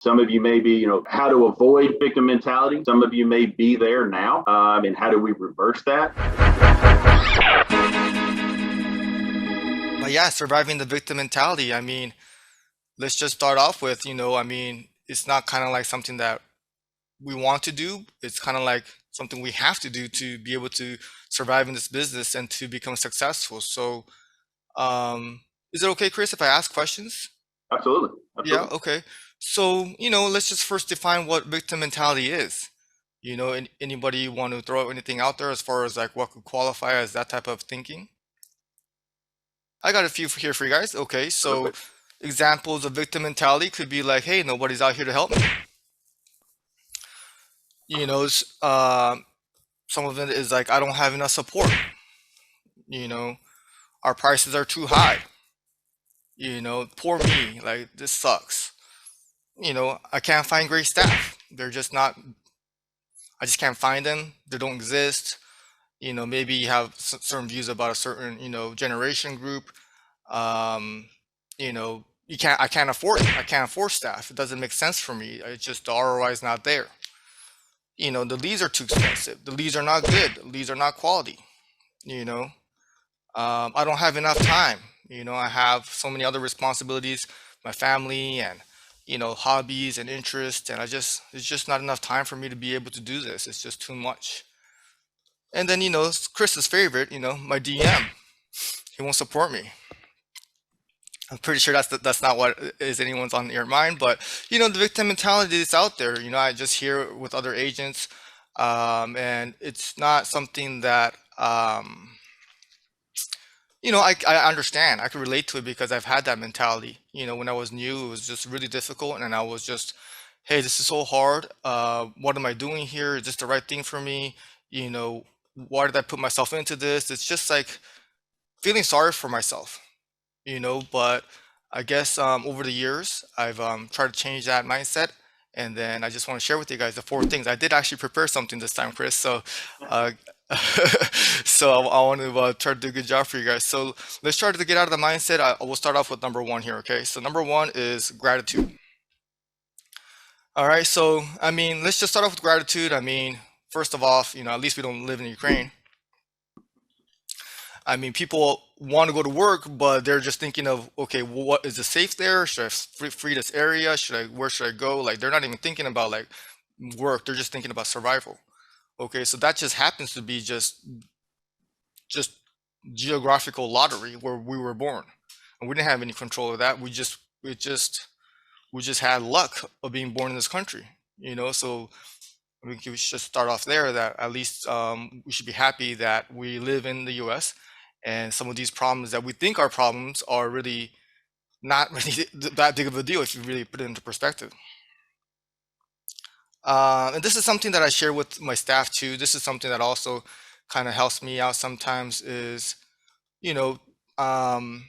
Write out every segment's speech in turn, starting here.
Some of you may be, how to avoid victim mentality. Some of you may be there now. And how do we reverse that? But yeah, surviving the victim mentality. I mean, let's just start off with, it's not kind of like something that we want to do. It's kind of like something we have to do to be able to survive in this business and to become successful. So, is it okay, Chris, if I ask questions? Absolutely. Yeah, Absolutely. okay. So, let's just first define what victim mentality is. Anybody want to throw anything out there as far as like what could qualify as that type of thinking? I got a few here for you guys. Okay, so Perfect. examples of victim mentality could be like, hey, nobody's out here to help me. You know, some of it is like, I don't have enough support. You know, our prices are too high. Poor me, like this sucks. I can't find great staff. They're just not, I just can't find them. They don't exist. Maybe you have certain views about a certain, generation group. I can't afford it. I can't afford staff. It doesn't make sense for me. It's just the ROI is not there. The leads are too expensive. The leads are not good. The leads are not quality. You know, I don't have enough time. I have so many other responsibilities, my family and, hobbies and interests. And it's just not enough time for me to be able to do this. It's just too much. And then, Chris's favorite, my DM, he won't support me. I'm pretty sure that's not what is anyone's on your mind, but the victim mentality is out there. I just hear it with other agents, and it's not something that I understand. I can relate to it because I've had that mentality. When I was new, it was just really difficult, and I was just, hey, this is so hard. What am I doing here? Is this the right thing for me? Why did I put myself into this? It's just like feeling sorry for myself. But I guess over the years, I've tried to change that mindset. And then I just want to share with you guys the four things. I did actually prepare something this time, Chris. So, uh, so I want to try to do a good job for you guys. So let's try to get out of the mindset. I will start off with number one here. Okay. So number one is gratitude. All right. So, let's just start off with gratitude. First of all, at least we don't live in Ukraine. People want to go to work, but they're just thinking of, okay, well, what is it safe there? Should I free this area? Where should I go? Like, they're not even thinking about like work. They're just thinking about survival. Okay, so that just happens to be just geographical lottery where we were born, and we didn't have any control of that. We just had luck of being born in this country. So we should just start off there that at least we should be happy that we live in the US and some of these problems that we think are problems are really not really that big of a deal if you really put it into perspective. And this is something that I share with my staff too. This is something that also kind of helps me out sometimes is, you know, um,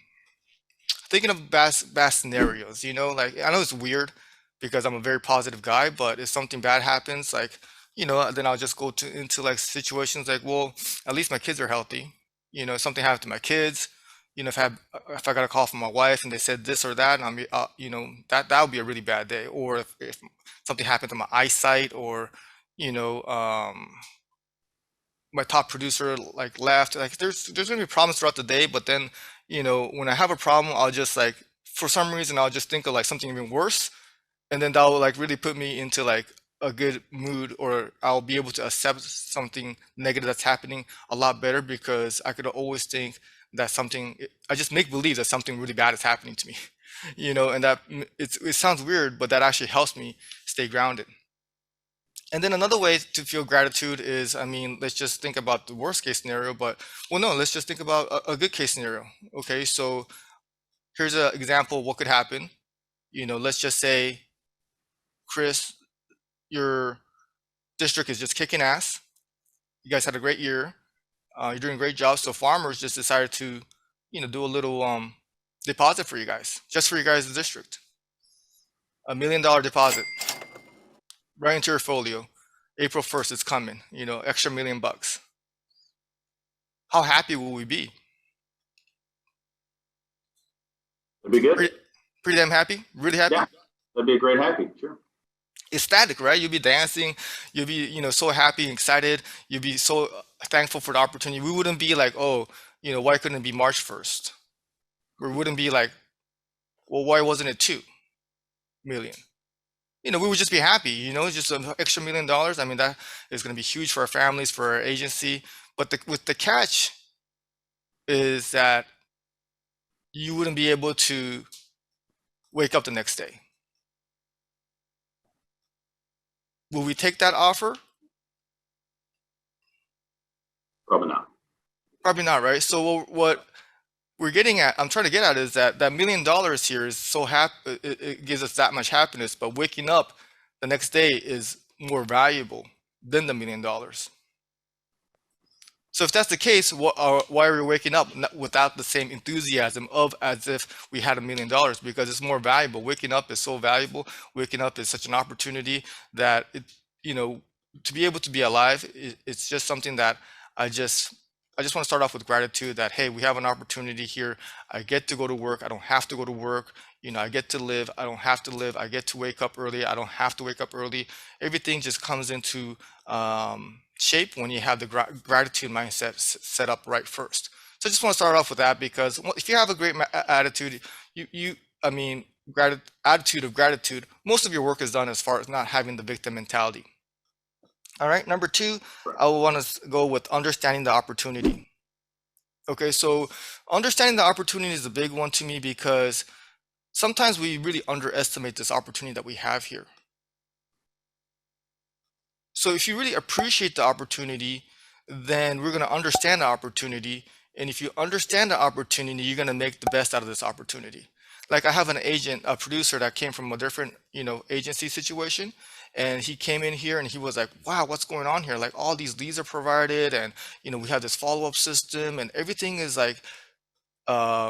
thinking of best scenarios, like I know it's weird because I'm a very positive guy, but if something bad happens, like, then I'll just go into like situations like, well, at least my kids are healthy. If something happened to my kids, if I got a call from my wife and they said this or that, and that would be a really bad day. Or if something happened to my eyesight, or you know, my top producer like left, like there's gonna be problems throughout the day, but then when I have a problem, I'll just like for some reason I'll just think of like something even worse, and then that will like really put me into like a good mood, or I'll be able to accept something negative that's happening a lot better because I could always think that something I just make believe that something really bad is happening to me. And it sounds weird, but that actually helps me stay grounded. And then another way to feel gratitude is, let's just think about the worst case scenario, but well, no, let's just think about a good case scenario. Okay, so here's an example of what could happen. Let's just say, Chris, your district is just kicking ass. You guys had a great year. You're doing a great job. So farmers just decided to, do a little deposit for you guys, just for you guys' district. $1 million deposit right into your folio. April 1st, it's coming. Extra $1 million. How happy will we be? It'd be good. Pretty, pretty damn happy. Really happy. Yeah. That'd be a great happy. Sure. Ecstatic, right? You'll be dancing, you'll be, so happy and excited, you'll be so thankful for the opportunity. We wouldn't be like, oh, why couldn't it be March 1st? We wouldn't be like, well, why wasn't it 2 million? We would just be happy, just an extra $1 million. I mean, that is going to be huge for our families, for our agency. But with the catch is that you wouldn't be able to wake up the next day. Will we take that offer? Probably not. Probably not, right? So what we're getting at, I'm trying to get at, is that $1 million here is so happy, it gives us that much happiness, but waking up the next day is more valuable than the $1 million. So if that's the case, why are we waking up without the same enthusiasm as if we had $1 million? Because it's more valuable. Waking up is so valuable. Waking up is such an opportunity that to be able to be alive, it's just something that I just want to start off with gratitude that, hey, we have an opportunity here. I get to go to work. I don't have to go to work. I get to live. I don't have to live. I get to wake up early. I don't have to wake up early. Everything just comes into shape when you have the gratitude mindset set up right first. So I just want to start off with that, because if you have a great attitude, attitude of gratitude, most of your work is done as far as not having the victim mentality. All right, number 2, I want to go with understanding the opportunity. Okay, so understanding the opportunity is a big one to me, because sometimes we really underestimate this opportunity that we have here. So if you really appreciate the opportunity, then we're going to understand the opportunity. And if you understand the opportunity, you're going to make the best out of this opportunity. Like, I have a producer that came from a different, agency situation. And he came in here and he was like, wow, what's going on here? Like, all these leads are provided, and, we have this follow-up system, and everything is like,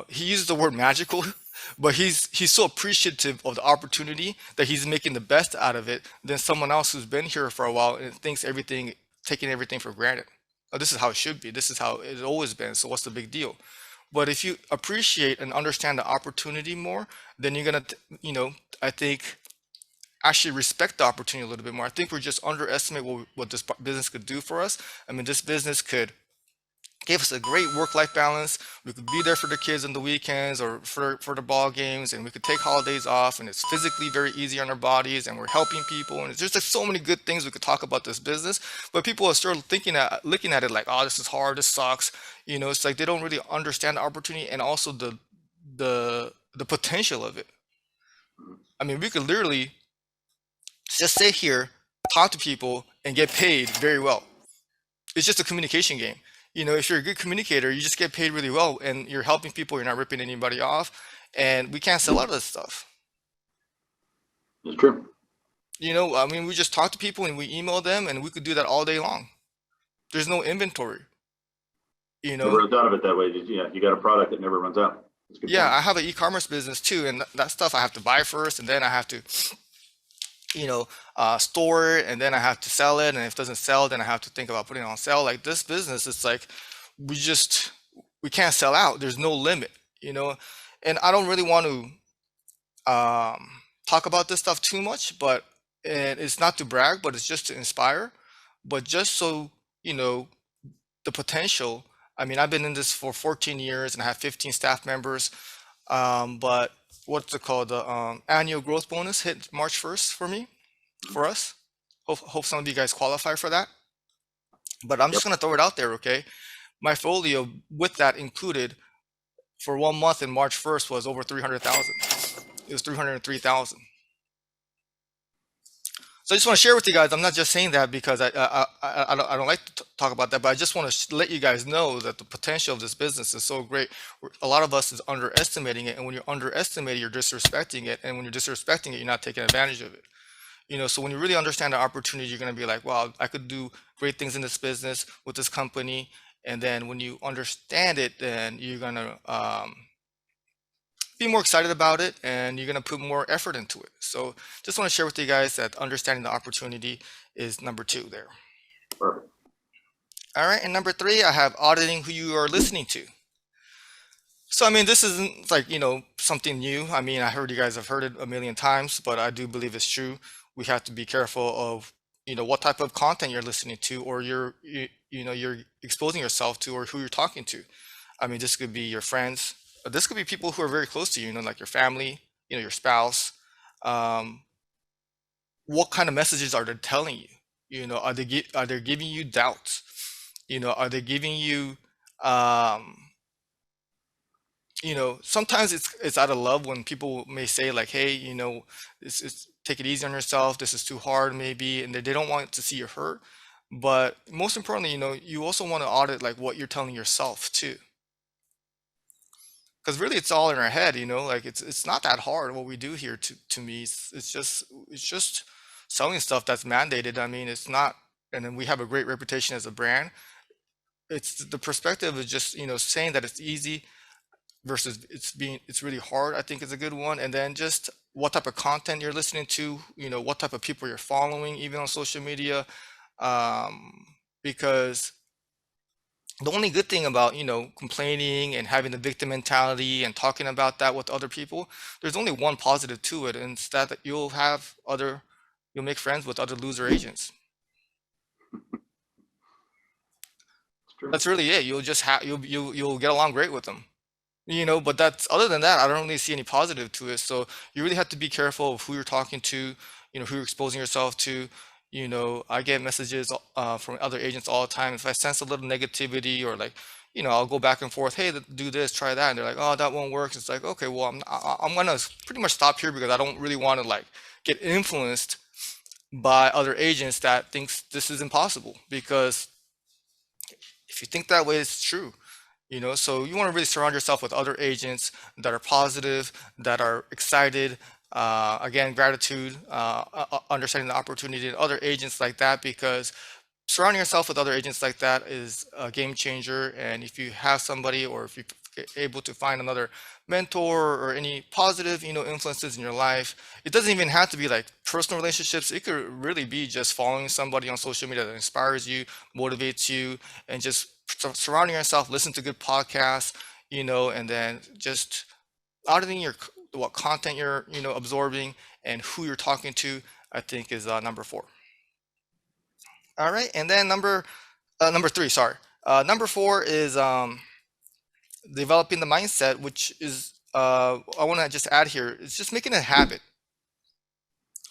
he uses the word magical, but he's so appreciative of the opportunity that he's making the best out of it than someone else who's been here for a while and thinks taking everything for granted. Oh, this is how it should be. This is how it's always been. So what's the big deal? But if you appreciate and understand the opportunity more, then you're gonna, I think, actually respect the opportunity a little bit more. I think we just underestimate what this business could do for us. I mean, this business could give us a great work-life balance. We could be there for the kids on the weekends or for the ball games, and we could take holidays off, and it's physically very easy on our bodies, and we're helping people, and there's just so many good things we could talk about this business. But people are still looking at it like, oh, this is hard, this sucks. It's like they don't really understand the opportunity and also the potential of it. I mean, we could literally just sit here, talk to people, and get paid very well. It's just a communication game. If you're a good communicator, you just get paid really well, and you're helping people, you're not ripping anybody off, and we can't sell out of this stuff. It's true. We just talk to people and we email them, and we could do that all day long. There's no inventory. Never runs out of it that way. You got a product that never runs out. Yeah, point. I have an e-commerce business too, and that stuff I have to buy first, and then I have to store it, and then I have to sell it, and if it doesn't sell, then I have to think about putting it on sale. Like, this business, it's like we can't sell out. There's no limit, and I don't really want to talk about this stuff too much, and it's not to brag, but it's just to inspire. But just so the potential. I mean, I've been in this for 14 years and I have 15 staff members, but what's it called? The annual growth bonus hit March 1st for us. Hope some of you guys qualify for that. But I'm just going to throw it out there, okay? My folio with that included for 1 month in March 1st was over 300,000. It was 303,000. So I just want to share with you guys. I'm not just saying that because I don't like to talk about that, but I just want to let you guys know that the potential of this business is so great. A lot of us is underestimating it, and when you're underestimating, you're disrespecting it, and when you're disrespecting it, you're not taking advantage of it. So when you really understand the opportunity, you're going to be like, wow, I could do great things in this business with this company. And then when you understand it, then you're going to be more excited about it, and you're going to put more effort into it. So just want to share with you guys that understanding the opportunity is number 2 there. Perfect. All right. And number 3, I have auditing who you are listening to. So I mean, this isn't like, something new. I mean, I heard you guys have heard it a million times, but I do believe it's true. We have to be careful of, what type of content you're listening to, or you're exposing yourself to, or who you're talking to. I mean, this could be your friends. This could be people who are very close to you, like your family, your spouse. Um, what kind of messages are they telling you? Are they giving you doubts? Are they giving you um, sometimes it's out of love when people may say like, hey, it's take it easy on yourself. This is too hard, maybe, and they don't want to see you hurt. But most importantly, you also want to audit like what you're telling yourself too, because really it's all in our head. Like it's not that hard what we do here. To me, it's just selling stuff that's mandated. I mean, it's not. And then we have a great reputation as a brand. It's the perspective of just saying that it's easy versus it's really hard, I think, is a good one. And then just what type of content you're listening to, what type of people you're following, even on social media. um, because the only good thing about complaining and having the victim mentality and talking about that with other people, there's only one positive to it, and it's that you'll make friends with other loser agents. It's true. That's really it. You'll just have you'll get along great with them. But that's other than that, I don't really see any positive to it. So you really have to be careful of who you're talking to, who you're exposing yourself to. I get messages from other agents all the time. If I sense a little negativity, or like, I'll go back and forth, hey, do this, try that, and they're like, oh, that won't work. It's like, okay, well, I'm gonna pretty much stop here, because I don't really want to like get influenced by other agents that thinks this is impossible. Because if you think that way, it's true. So you want to really surround yourself with other agents that are positive, that are excited. Again, gratitude, understanding the opportunity, and other agents like that, because surrounding yourself with other agents like that is a game changer. And if you have somebody, or if you're able to find another mentor or any positive, influences in your life, it doesn't even have to be like personal relationships. It could really be just following somebody on social media that inspires you, motivates you, and just surrounding yourself, listen to good podcasts, and then just auditing what content you're, absorbing, and who you're talking to, I think is number four. All right, and then number three, sorry. Number four is developing the mindset, which is I want to just add here. It's just making it a habit.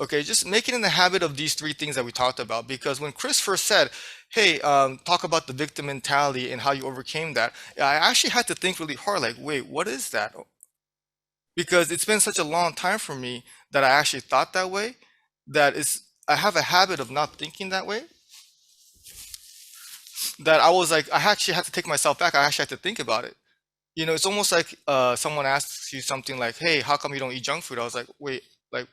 Okay, just making it a habit of these three things that we talked about. Because when Chris first said, "Hey, talk about the victim mentality and how you overcame that," I actually had to think really hard. Like, wait, what is that? Because it's been such a long time for me that I actually thought that way. I have a habit of not thinking that way, that I was like, I actually had to take myself back. I actually had to think about it. It's almost like someone asks you something like, "Hey, how come you don't eat junk food?" I was like, wait, like,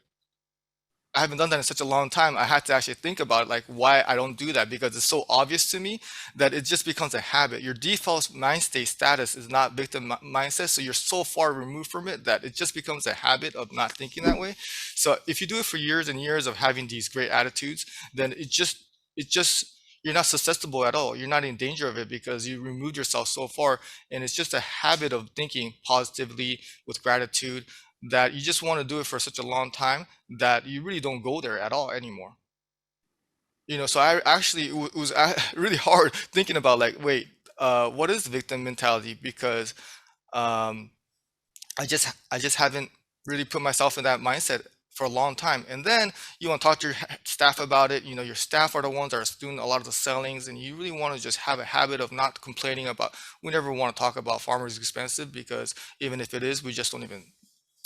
I haven't done that in such a long time. I had to actually think about it, like why I don't do that, because it's so obvious to me that it just becomes a habit. Your default mind state status is not victim mindset, so you're so far removed from it that it just becomes a habit of not thinking that way. So if you do it for years and years of having these great attitudes, then it just you're not susceptible at all. You're not in danger of it, because you removed yourself so far, and it's just a habit of thinking positively with gratitude, that you just want to do it for such a long time that you really don't go there at all anymore. So I actually it was really hard thinking about like, wait, what is victim mentality? Because um, I just haven't really put myself in that mindset for a long time. And then you want to talk to your staff about it. Your staff are the ones that are doing a lot of the sellings, and you really want to just have a habit of not complaining about. We never want to talk about farmers expensive, because even if it is, we just don't even.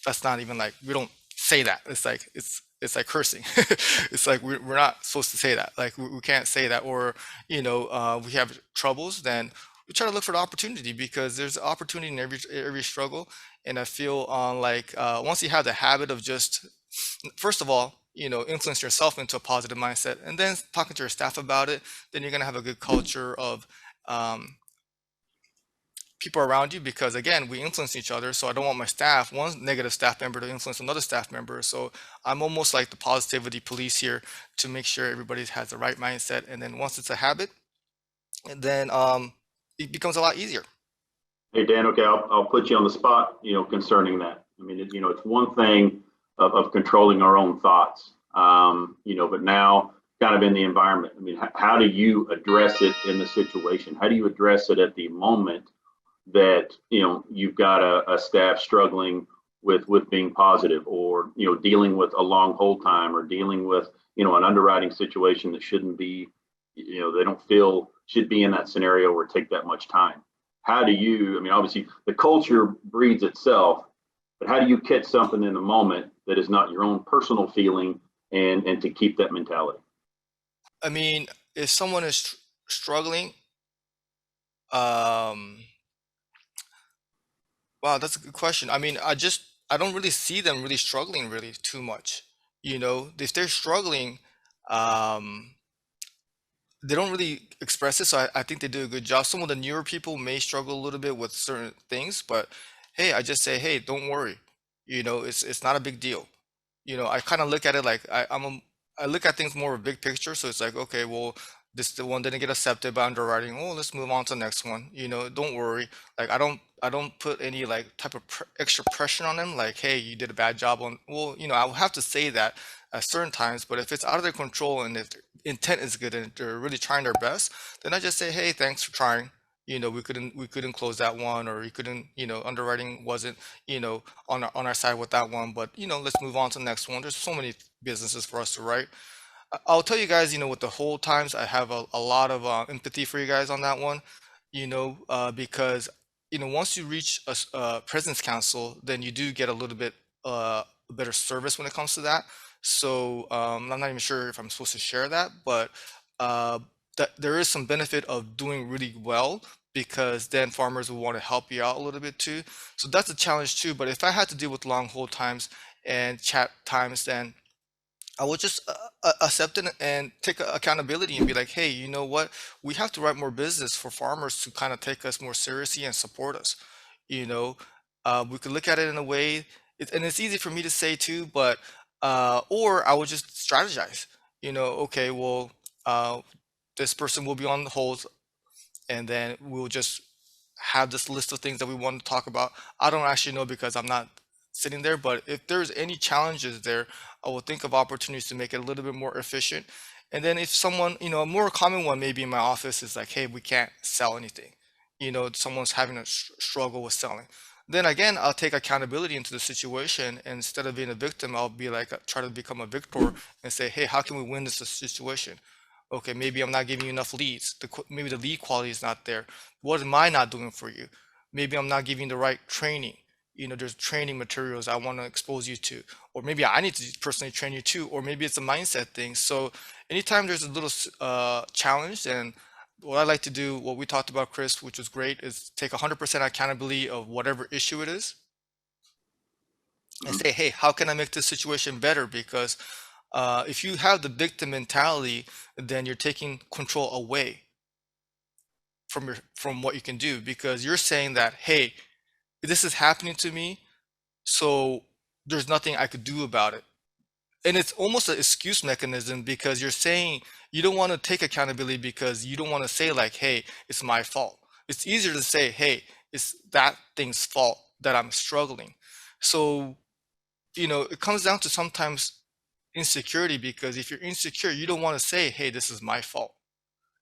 That's not even like, we don't say that. It's like cursing. It's like we're not supposed to say that. Like we can't say that. Or we have troubles, then we try to look for the opportunity, because there's opportunity in every struggle. And I feel like once you have the habit of just, first of all, influence yourself into a positive mindset, and then talking to your staff about it, then you're gonna have a good culture of um, people around you. Because again, we influence each other. So I don't want one negative staff member to influence another staff member. So I'm almost like the positivity police here, to make sure everybody has the right mindset. And then once it's a habit, then it becomes a lot easier. Hey, Dan, okay, I'll put you on the spot, concerning that. I mean, it's one thing of controlling our own thoughts, but now kind of in the environment. I mean, how do you address it in the situation? How do you address it at the moment that, you've got a staff struggling with being positive, or, dealing with a long hold time, or dealing with, an underwriting situation that shouldn't be, they don't feel should be in that scenario or take that much time? How do you, I mean, obviously the culture breeds itself, but how do you catch something in the moment that is not your own personal feeling, and to keep that mentality? I mean, if someone is struggling, um, wow, that's a good question. I mean, I don't really see them really struggling really too much. If they're struggling, um, they don't really express it, so I think they do a good job. Some of the newer people may struggle a little bit with certain things, but hey, I just say, hey, don't worry. It's not a big deal. I kind of look at it like I look at things more of a big picture. So it's like, okay, well, this the one didn't get accepted by underwriting. Oh, let's move on to the next one. Don't worry. Like I don't put any like type of extra pressure on them. Like, hey, you did a bad job on. Well, I will have to say that at certain times. But if it's out of their control and if their intent is good and they're really trying their best, then I just say, hey, thanks for trying. We couldn't close that one, or we couldn't. Underwriting wasn't on our side with that one, but let's move on to the next one. There's so many businesses for us to write. I'll tell you guys, with the whole times, I have a lot of empathy for you guys on that one, because once you reach a presence council, then you do get a little bit better service when it comes to that. So I'm not even sure if I'm supposed to share that, but uh, that there is some benefit of doing really well, because then farmers will want to help you out a little bit too. So that's a challenge too. But if I had to deal with long hold times and chat times, then I will just accept it and take accountability and be like, hey, you know what? We have to write more business for farmers to kind of take us more seriously and support us. You know, we could look at it in a way, and it's easy for me to say too, but or I would just strategize. Okay, well, uh, this person will be on the hold, and then we'll just have this list of things that we want to talk about. I don't actually know because I'm not sitting there, but if there's any challenges there, I will think of opportunities to make it a little bit more efficient. And then if someone, a more common one maybe in my office is like, hey, we can't sell anything. Someone's having a struggle with selling. Then again, I'll take accountability into the situation, and instead of being a victim, I'll be like, try to become a victor and say, hey, how can we win this situation? Okay, maybe I'm not giving you enough leads. Maybe the lead quality is not there. What am I not doing for you? Maybe I'm not giving the right training. There's training materials I want to expose you to, or maybe I need to personally train you too, or maybe it's a mindset thing. So anytime there's a little challenge, and what I like to do, what we talked about, Chris, which was great, is take 100% accountability of whatever issue it is, and Mhm. say, hey, how can I make this situation better? Because if you have the victim mentality, then you're taking control away from what you can do, because you're saying that, hey, this is happening to me, so there's nothing I could do about it. And it's almost an excuse mechanism, because you're saying you don't want to take accountability because you don't want to say like, hey, it's my fault. It's easier to say, hey, it's that thing's fault that I'm struggling. So it comes down to sometimes insecurity, because if you're insecure, you don't want to say, hey, this is my fault.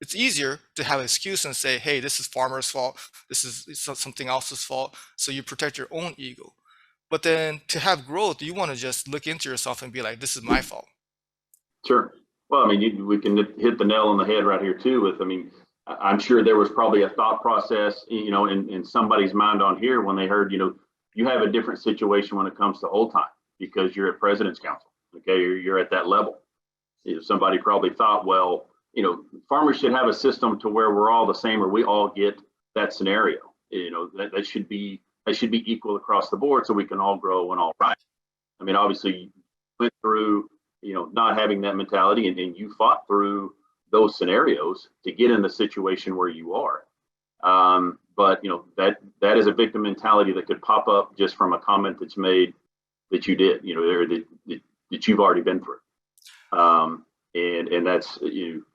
It's easier to have an excuse and say, hey, this is farmer's fault, this is it's not something else's fault, so you protect your own ego. But then to have growth, you want to just look into yourself and be like, this is my fault. Sure. Well, I mean, we can hit the nail on the head right here too. I mean, I'm sure there was probably a thought process, in somebody's mind on here when they heard, you have a different situation when it comes to old time because you're at President's Council. Okay, you're at that level. Somebody probably thought, well, farmers should have a system to where we're all the same, or we all get that scenario. That should be equal across the board, so we can all grow and all rise. I mean, obviously, you went through, not having that mentality, and you fought through those scenarios to get in the situation where you are. But that is a victim mentality that could pop up just from a comment that's made that you did, or that you've already been through. And that's and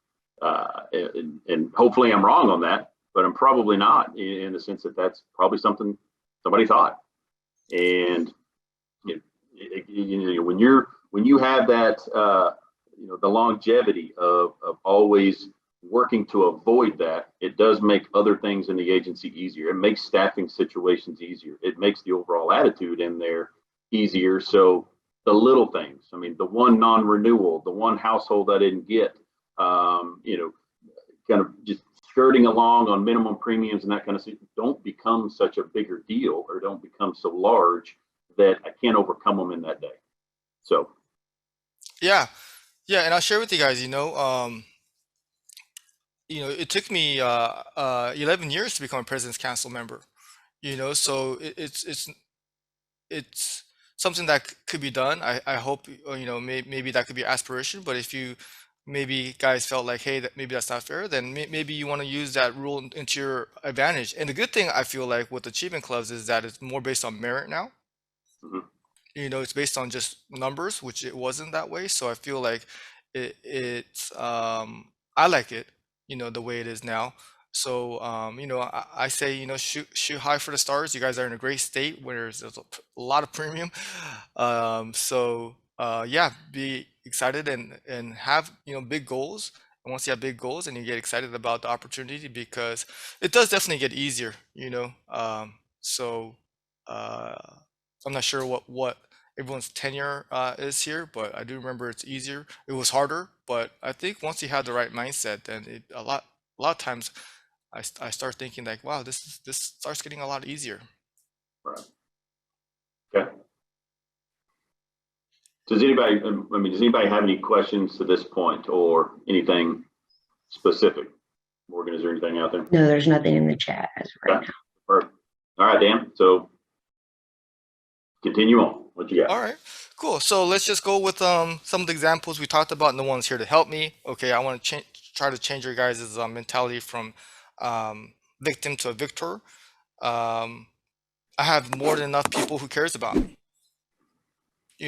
hopefully I'm wrong on that. but I'm probably not in the sense that that's probably something somebody thought. And when you have that, the longevity of always working to avoid that, it does make other things in the agency easier. It makes staffing situations easier. It makes the overall attitude in there easier. So the little things, I mean, the one non-renewal, the one household I didn't get, kind of just skirting along on minimum premiums and that kind of stuff don't become such a bigger deal or don't become so large that I can't overcome them in that day. So Yeah, yeah, and I'll share with you guys. It took me 11 years to become a President's Council member. So it's something that could be done. I hope maybe that could be aspiration. But if you maybe guys felt like, hey, that maybe that's not fair, then maybe you want to use that rule into your advantage. And the good thing I feel like with achievement clubs is that it's more based on merit now. mhm, It's based on just numbers, which it wasn't that way. So I feel like it's I like it, the way it is now. So I say, shoot high for the stars. You guys are in a great state where there's a lot of premium. Yeah, be excited and have, big goals. And once you have big goals and you get excited about the opportunity, because it does definitely get easier. So uh I'm not sure what everyone's tenure is here, but I do remember it's easier. It was harder, but I think once you have the right mindset, then a lot of times I start thinking like, wow, this starts getting a lot easier. right. Okay. Does anybody have any questions to this point or anything specific? Morgan, is there anything out there? No, there's nothing in the chat as of right Okay. Perfect. All right, Dan. So continue on. What you got? All right, cool. So let's just go with some of the examples we talked about, and the ones here to help me. Okay, I want to try to change your guys' mentality from victim to a victor. Um, I have more than enough people who cares about me.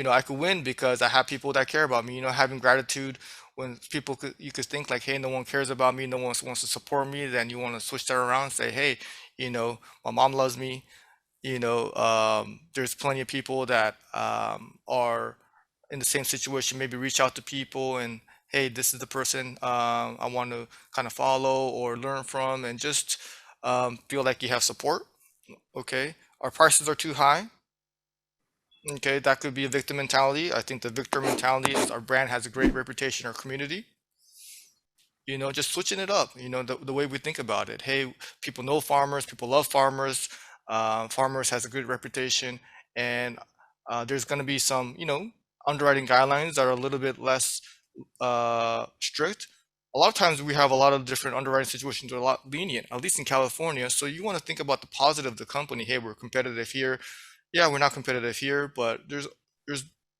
I could win because I have people that care about me. Having gratitude when you could think like, hey, no one cares about me, no one wants to support me. Then you want to switch that around and say, hey, my mom loves me. There's plenty of people that are in the same situation. Maybe reach out to people and, hey, this is the person I want to kind of follow or learn from, and just feel like you have support. Okay, our prices are too high. Okay, that could be a victim mentality. I think the victor mentality is our brand has a great reputation in our community. Just switching it up, the way we think about it. Hey, people know farmers, people love farmers, farmers has a good reputation, and there's going to be some, underwriting guidelines that are a little bit less strict. A lot of times we have a lot of different underwriting situations that are a lot lenient, at least in California. So you want to think about the positive of the company. Hey, we're competitive here. Yeah, we're not competitive here, but there's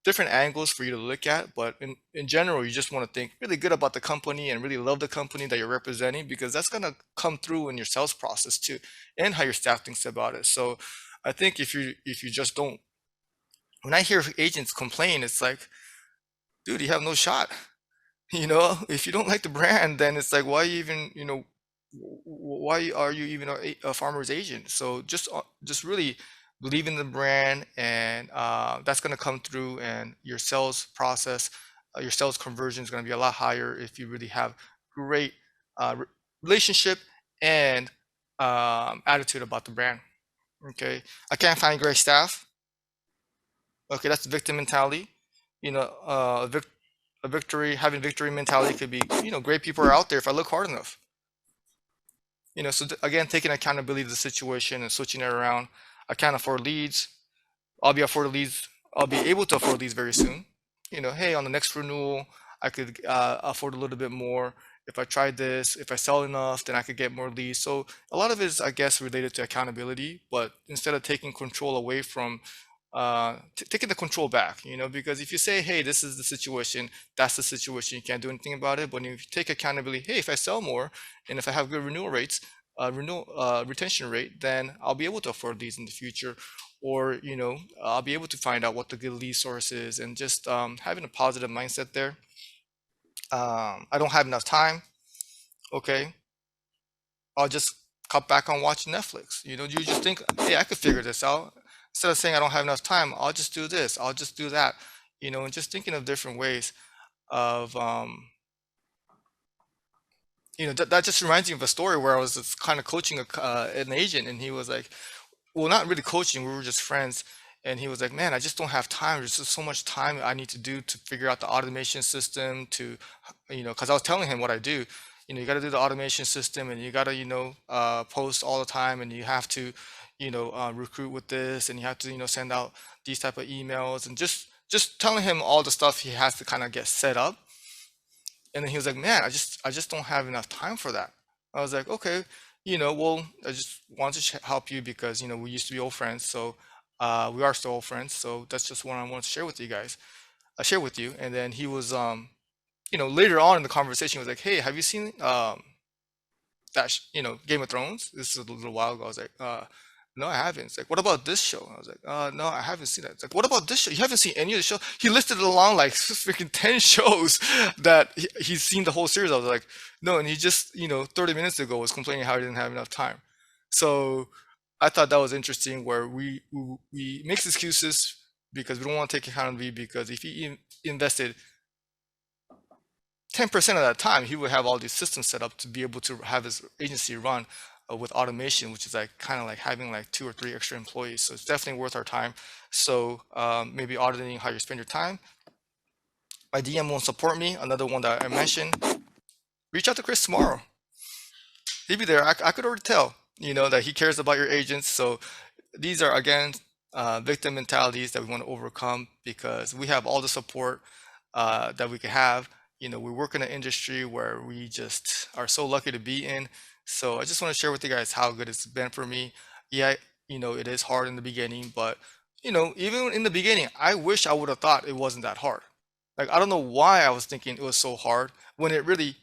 different angles for you to look at. But in general, you just want to think really good about the company and really love the company that you're representing, because that's going to come through in your sales process too, and how your staff thinks about it. So I think if you just don't, when I hear agents complain, it's like, dude, you have no shot. If you don't like the brand, then it's like, why even, why are you even a farmer's agent? So just really believe in the brand, and that's going to come through, and your sales process, your sales conversion is going to be a lot higher if you really have great relationship and attitude about the brand. Okay, I can't find great staff. Okay, that's victim mentality. Having victory mentality could be, great people are out there if I look hard enough. So again, taking accountability of the situation and switching it around. I can't afford leads. I'll be able to afford leads very soon. Hey, on the next renewal, I could afford a little bit more. If I tried this, if I sell enough, then I could get more leads. So a lot of it is, I guess, related to accountability, but instead of taking control away from taking the control back, because if you say, hey, this is the situation, that's the situation, you can't do anything about it. But if you take accountability, hey, if I sell more and if I have good renewal rates, retention rate, then I'll be able to afford these in the future. Or I'll be able to find out what the good lead source is, and just having a positive mindset there. I don't have enough time. Okay, I'll just cut back on watching Netflix. You know, you just think, hey, I could figure this out. Instead of saying I don't have enough time, I'll just do this, I'll just do that. You know, and just thinking of different ways of you know, that just reminds me of a story where I was just kind of coaching an agent, and he was like, well, not really coaching, we were just friends. And he was like, man, I just don't have time. There's just so much time I need to do to figure out the automation system to, you know, because I was telling him what I do. You know, you got to do the automation system, and you got to, you know, post all the time, and you have to, you know, recruit with this, and you have to, you know, send out these type of emails, and just telling him all the stuff he has to kind of get set up. And then he was like, man, I just don't have enough time for that. I was like, okay, you know, well, I just wanted to help you because, you know, we used to be old friends. So we are still old friends. So that's just what I want to share with you guys. I share with you. And then he was, you know, later on in the conversation, he was like, hey, have you seen that, you know, Game of Thrones? This is a little while ago. I was like, no, I haven't. It's like, what about this show? I was like, no, I haven't seen that. It's like, what about this show? You haven't seen any of the show? He listed it along like freaking 10 shows that he's seen the whole series. I was like, no, and he just, you know, 30 minutes ago was complaining how he didn't have enough time. So I thought that was interesting where we make excuses because we don't want to take accountability, because if he invested 10% of that time, he would have all these systems set up to be able to have his agency run with automation, which is like kind of like having like 2 or 3 extra employees. So it's definitely worth our time. So maybe auditing how you spend your time. My DM won't support me. Another one that I mentioned, reach out to Chris tomorrow. He'd be there. I could already tell, you know, that he cares about your agents. So these are, again, victim mentalities that we want to overcome, because we have all the support that we could have. You know, we work in an industry where we just are so lucky to be in. So I just want to share with you guys how good it's been for me. Yeah, you know, it is hard in the beginning, but, you know, even in the beginning, I wish I would have thought it wasn't that hard. Like, I don't know why I was thinking it was so hard when it really,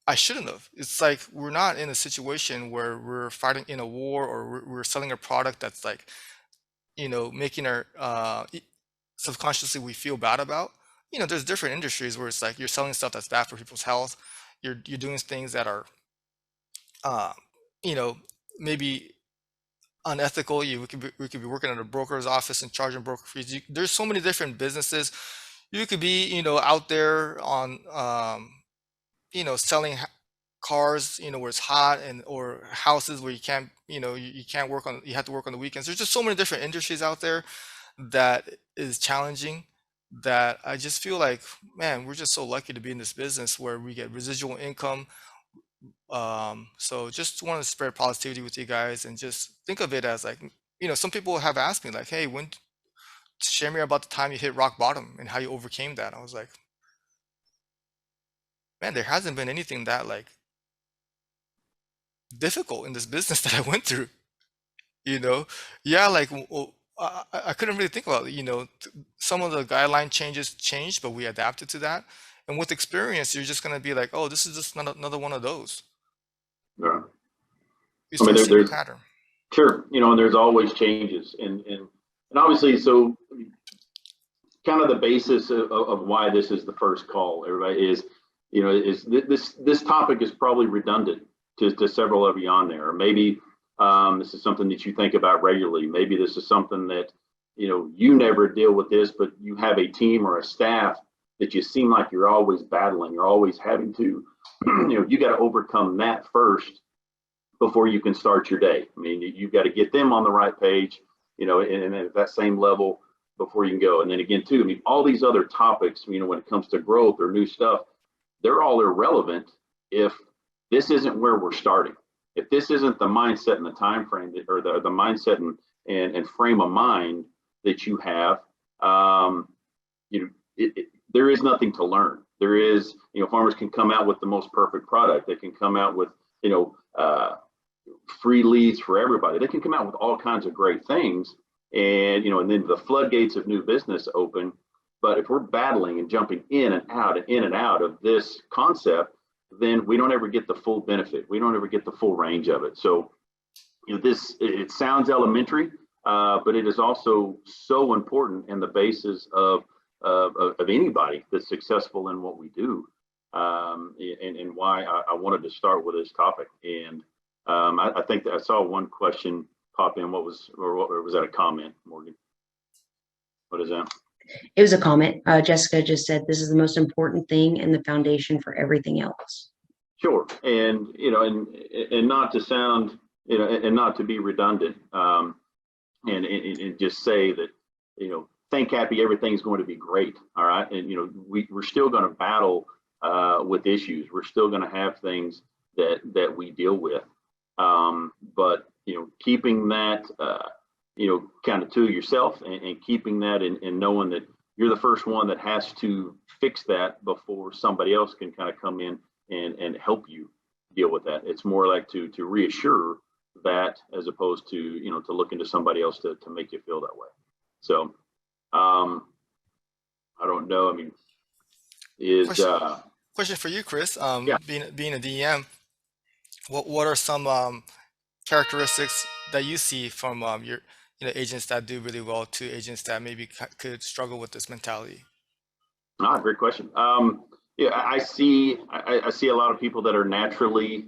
I shouldn't have. It's like we're not in a situation where we're fighting in a war, or we're selling a product that's like, you know, making our subconsciously we feel bad about. You know, there's different industries where it's like you're selling stuff that's bad for people's health. You're doing things that are, uh, you know, maybe unethical. We could be working at a broker's office and charging broker fees. There's so many different businesses. You could be, you know, out there on, you know, selling cars, you know, where it's hot, and or houses where you can't, you know, you can't work on, you have to work on the weekends. There's just so many different industries out there that is challenging, that I just feel like, man, we're just so lucky to be in this business where we get residual income. So just want to spread positivity with you guys, and just think of it as like, you know, some people have asked me like, hey, when share me about the time you hit rock bottom and how you overcame that. I was like, man, there hasn't been anything that like difficult in this business that I went through, you know. Yeah, like, I couldn't really think about it, you know. Some of the guideline changes changed, but we adapted to that. And with experience, you're just going to be like, oh, this is just another one of those. Yeah. You I mean, start seeing a there's pattern. sure, you know, and there's always changes, and obviously, so kind of the basis of why this is the first call, everybody, is, you know, is this topic is probably redundant to several of you on there. Or maybe this is something that you think about regularly. Maybe this is something that, you know, you never deal with this, but you have a team or a staff that you seem like you're always battling, you're always having to, you know, you got to overcome that first before you can start your day. I mean, you've got to get them on the right page, you know, and at that same level before you can go. And then again, too, I mean, all these other topics, you know, when it comes to growth or new stuff, they're all irrelevant if this isn't where we're starting. If this isn't the mindset and the time frame that, or the mindset and frame of mind that you have, you know, there is nothing to learn. There is, you know, farmers can come out with the most perfect product. They can come out with, you know, free leads for everybody. They can come out with all kinds of great things, and, you know, and then the floodgates of new business open. But if we're battling and jumping in and out and in and out of this concept, then we don't ever get the full benefit. We don't ever get the full range of it. So, you know, it sounds elementary, but it is also so important in the basis of anybody that's successful in what we do, and why I wanted to start with this topic. And I think that I saw one question pop in. What was that a comment, Morgan? What is that? It was a comment. Jessica just said, this is the most important thing and the foundation for everything else. Sure. And, and not to sound, and not to be redundant, and just say that, think happy, everything's going to be great. All right. And, we're still going to battle with issues. We're still going to have things that we deal with. But, keeping that, kind of to yourself and keeping that and knowing that you're the first one that has to fix that before somebody else can kind of come in and help you deal with that. It's more like to reassure that, as opposed to, to look into somebody else to make you feel that way. So, I don't know. I mean, question for you, Chris. Yeah. Being a DEM, what are some characteristics that you see from your agents that do really well to agents that maybe could struggle with this mentality? Great question. Yeah, I see a lot of people that are naturally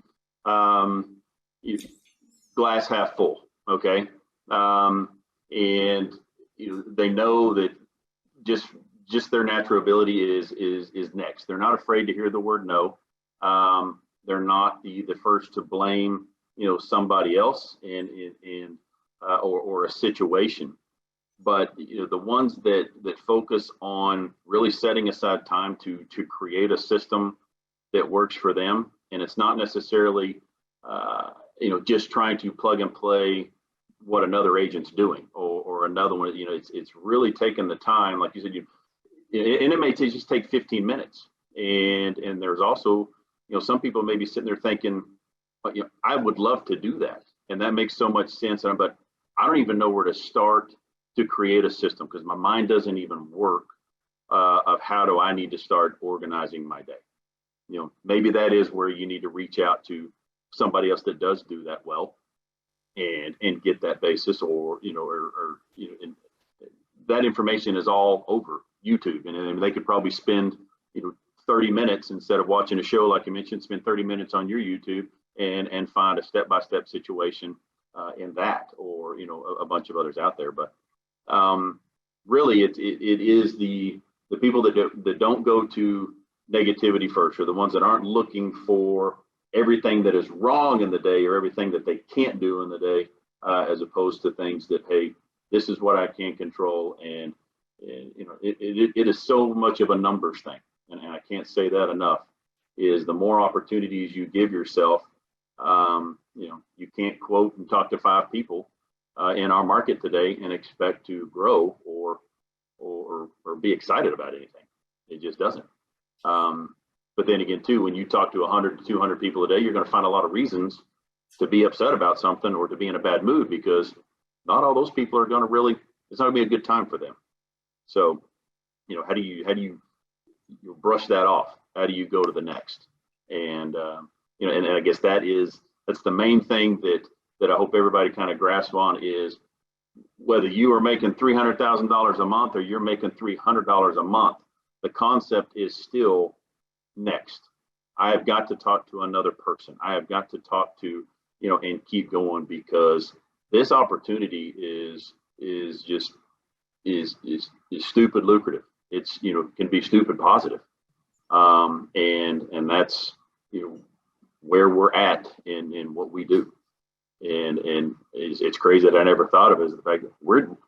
glass half full. Okay, and they know that just their natural ability is next. They're not afraid to hear the word no. They're not the first to blame somebody else or a situation. But the ones that focus on really setting aside time to create a system that works for them, and it's not necessarily just trying to plug and play what another agent's doing or another one. It's really taking the time, like you said, and it may just take 15 minutes. And there's also some people may be sitting there thinking, I would love to do that, and that makes so much sense. But I don't even know where to start to create a system, because my mind doesn't even work of how do I need to start organizing my day. Maybe that is where you need to reach out to somebody else that does do that well and get that basis, or and that information is all over YouTube, and they could probably spend 30 minutes instead of watching a show like you mentioned, spend 30 minutes on your YouTube and find a step-by-step situation in that, or a bunch of others out there. But really, it is the people that don't go to negativity first, or the ones that aren't looking for everything that is wrong in the day or everything that they can't do in the day, as opposed to things that, hey, this is what I can control. And it is so much of a numbers thing, and I can't say that enough. Is the more opportunities you give yourself, you can't quote and talk to 5 people in our market today and expect to grow or be excited about anything. It just doesn't. But then again, too, when you talk to 100 to 200 people a day, you're going to find a lot of reasons to be upset about something or to be in a bad mood, because not all those people are going to really, it's not going to be a good time for them. So, how do you brush that off? How do you go to the next? And, and I guess that's the main thing that I hope everybody kind of grasps on, is whether you are making $300,000 a month or you're making $300 a month, the concept is still next. I have got to talk to another person. I have got to talk to, and keep going, because this opportunity is stupid lucrative. It's, can be stupid positive. And that's, where we're at in what we do. And it's crazy that I never thought of it, as the fact that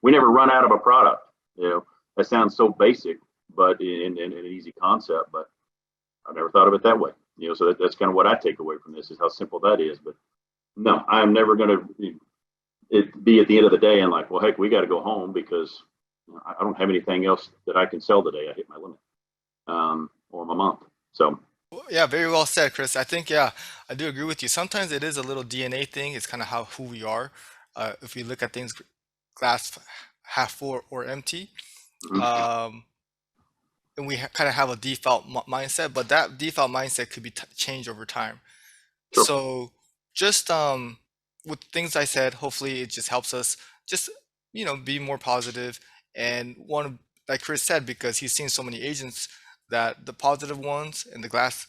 we never run out of a product. That sounds so basic, but in an easy concept, but I never thought of it that way. So that's kind of what I take away from this, is how simple that is. But no, I'm never going to be at the end of the day and like, well, heck, we got to go home because I don't have anything else that I can sell today. I hit my limit, or my month. So. Yeah, very well said, Chris. I think, I do agree with you. Sometimes it is a little DNA thing. It's kind of who we are. If we look at things glass half full or empty, Mhm. and we kind of have a default mindset, but that default mindset could be changed over time. Sure. So just with things I said, hopefully it just helps us just be more positive. And like Chris said, because he's seen so many agents, that the positive ones and the glass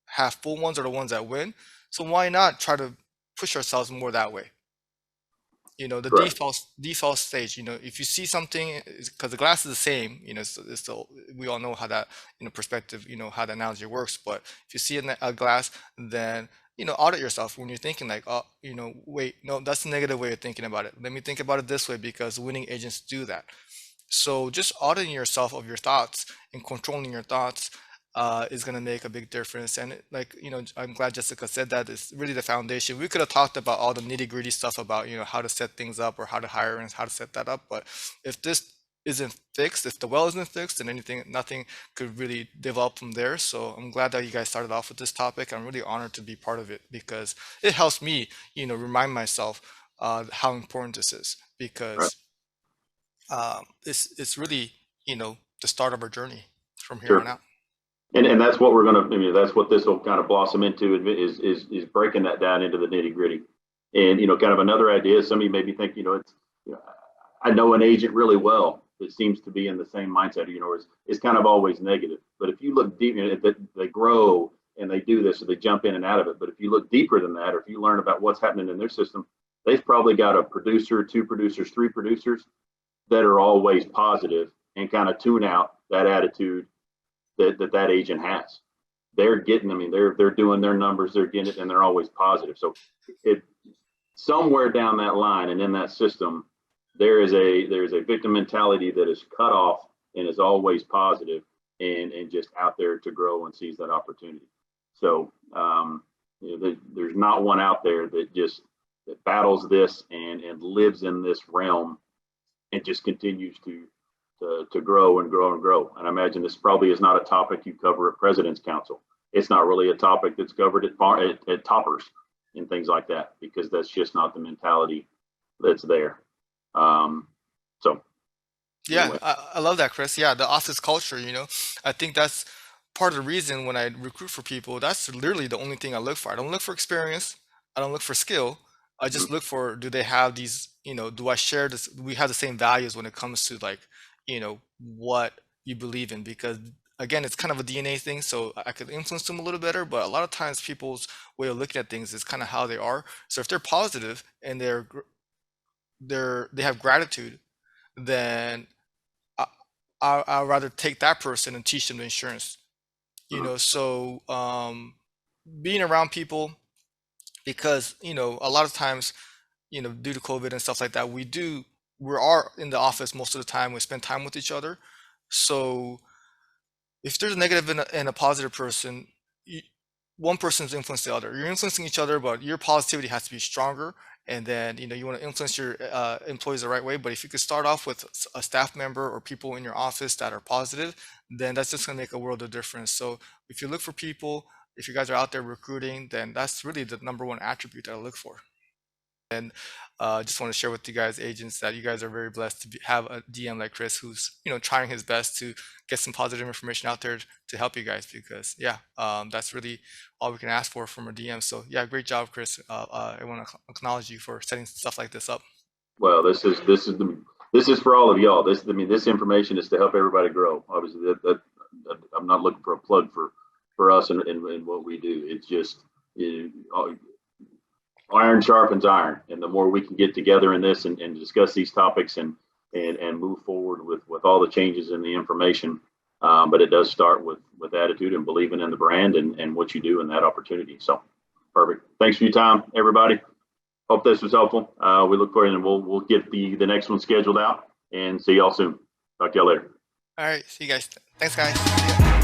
half full ones are the ones that win. So why not try to push ourselves more that way. You know, the Correct. default stage, you know, if you see something, because the glass is the same, you know, it's the, we all know how that, you know, perspective, you know, how the analogy works. But if you see a glass, then, you know, audit yourself when you're thinking like, oh, you know, wait, no, that's the negative way of thinking about it. Let me think about it this way, because winning agents do that. So just auditing yourself of your thoughts and controlling your thoughts is going to make a big difference. And like, you know, I'm glad Jessica said that. It's really the foundation. We could have talked about all the nitty gritty stuff about, you know, how to set things up or how to hire and how to set that up. But if this isn't fixed, if the well isn't fixed, then nothing could really develop from there. So I'm glad that you guys started off with this topic. I'm really honored to be part of it, because it helps me, you know, remind myself how important this is, Right. because it's really, you know, the start of our journey from here on Sure. out. And that's what we're going to, I mean, that's what this will kind of blossom into, is breaking that down into the nitty gritty. And, you know, kind of another idea, some of you maybe think, you know, it's, you know, I know an agent really well that seems to be in the same mindset, you know, is kind of always negative. But if you look deep, you know, they grow and they do this, or they jump in and out of it. But if you look deeper than that, or if you learn about what's happening in their system, they've probably got a producer, two producers, three producers that are always positive and kind of tune out that attitude that agent has. They're getting, I mean, they're doing their numbers, they're getting it, and they're always positive. So it somewhere down that line and in that system, there's a victim mentality that is cut off and is always positive and just out there to grow and seize that opportunity. So you know, there's not one out there that battles this and lives in this realm and just continues to grow and grow and grow. And I imagine this probably is not a topic you cover at President's Council. It's not really a topic that's covered at toppers and things like that, because that's just not the mentality that's there. So Yeah, anyway. I love that, Chris. Yeah, the office culture, you know, I think that's part of the reason when I recruit for people, that's literally the only thing I look for. I don't look for experience. I don't look for skill. I Mhm. just look for, do they have these, you know, do I share this? Do we have the same values when it comes to like, you know, what you believe in? Because again, it's kind of a DNA thing. So I could influence them a little better, but a lot of times people's way of looking at things is kind of how they are. So if they're positive and they have gratitude, then I, I'd rather take that person and teach them the insurance, you Mhm. know. So being around people, because, you know, a lot of times, you know, due to COVID and stuff like that, we are in the office most of the time. We spend time with each other. So if there's a negative and a positive person, one person's influence the other. You're influencing each other, but your positivity has to be stronger. And then, you know, you want to influence your employees the right way. But if you could start off with a staff member or people in your office that are positive, then that's just going to make a world of difference. So if you look for people, if you guys are out there recruiting, then that's really the number one attribute that I look for. And just want to share with you guys, agents, that you guys are very blessed to have a DM like Chris, who's, you know, trying his best to get some positive information out there to help you guys. Because yeah, that's really all we can ask for from a DM. So yeah, great job, Chris. I want to acknowledge you for setting stuff like this up. Well, this is for all of y'all. I mean, this information is to help everybody grow. Obviously, I'm not looking for a plug for us and what we do. It's just, you know, iron sharpens iron, and the more we can get together in this and discuss these topics and move forward with all the changes in the information. But it does start with attitude and believing in the brand and what you do in that opportunity. So perfect. Thanks for your time, everybody. Hope this was helpful. We look forward, and we'll get the next one scheduled out and see y'all soon. Talk to y'all later. All right, see you guys. Thanks, guys.